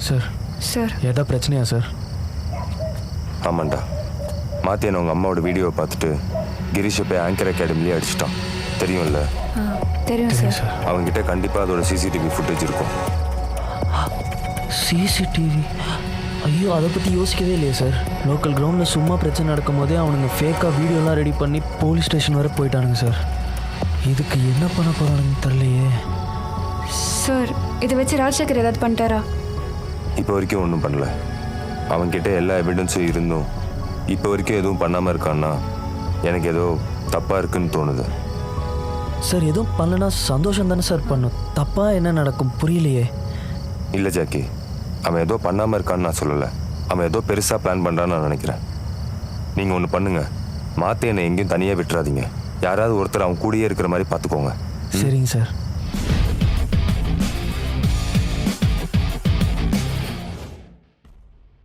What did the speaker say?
Sir sir ஏதா பிரச்சனையா sir? ஆமாண்டா, மாத்தியன் அவங்க அம்மாவோட வீடியோவை பார்த்துட்டு கிரீஷை போய் ஆங்கர் அகாடமிலேயே அடிச்சிட்டான். தெரியும்ல? தெரியும் சார். அவங்ககிட்ட கண்டிப்பாக அதோட சிசிடிவி ஃபுட்டேஜ் இருக்கும். சிசிடிவி? ஐயோ, அதை பற்றி யோசிக்கவே இல்லையே சார். லோக்கல் கிரவுண்டில் சும்மா பிரச்சனை நடக்கும் போதே அவனுங்க ஃபேக்காக வீடியோலாம் ரெடி பண்ணி போலீஸ் ஸ்டேஷன் வரை போயிட்டானுங்க சார். இதுக்கு என்ன பண்ண போகிறானுன்னு தெரியலையே. சார் இதை வச்சு ராஜசேகர் ஏதாவது பண்ணிட்டாரா? இப்போ வரைக்கும் ஒன்றும் பண்ணல. அவன்கிட்ட எல்லா எவிடன்ஸும் இருந்தும் இப்போ வரைக்கும் எதுவும் பண்ணாமல் இருக்கான்னா எனக்கு ஏதோ தப்பாக இருக்குன்னு தோணுது. சார் எதுவும் பண்ணலன்னா சந்தோஷம் தானே சார் பண்ணும். தப்பாக என்ன நடக்கும் புரியலையே. இல்லை ஜாக்கி, அவன் ஏதோ பண்ணாமல் இருக்கான்னு நான் சொல்லலை. அவன் ஏதோ பெருசாக பிளான் பண்ணுறான்னு நான் நினைக்கிறேன். நீங்கள் ஒன்று பண்ணுங்கள், மாற்றி என்னை எங்கேயும் தனியாக விட்டுறாதீங்க. யாராவது ஒருத்தர் அவன் கூடயே இருக்கிற மாதிரி பார்த்துக்கோங்க. சரிங்க சார்.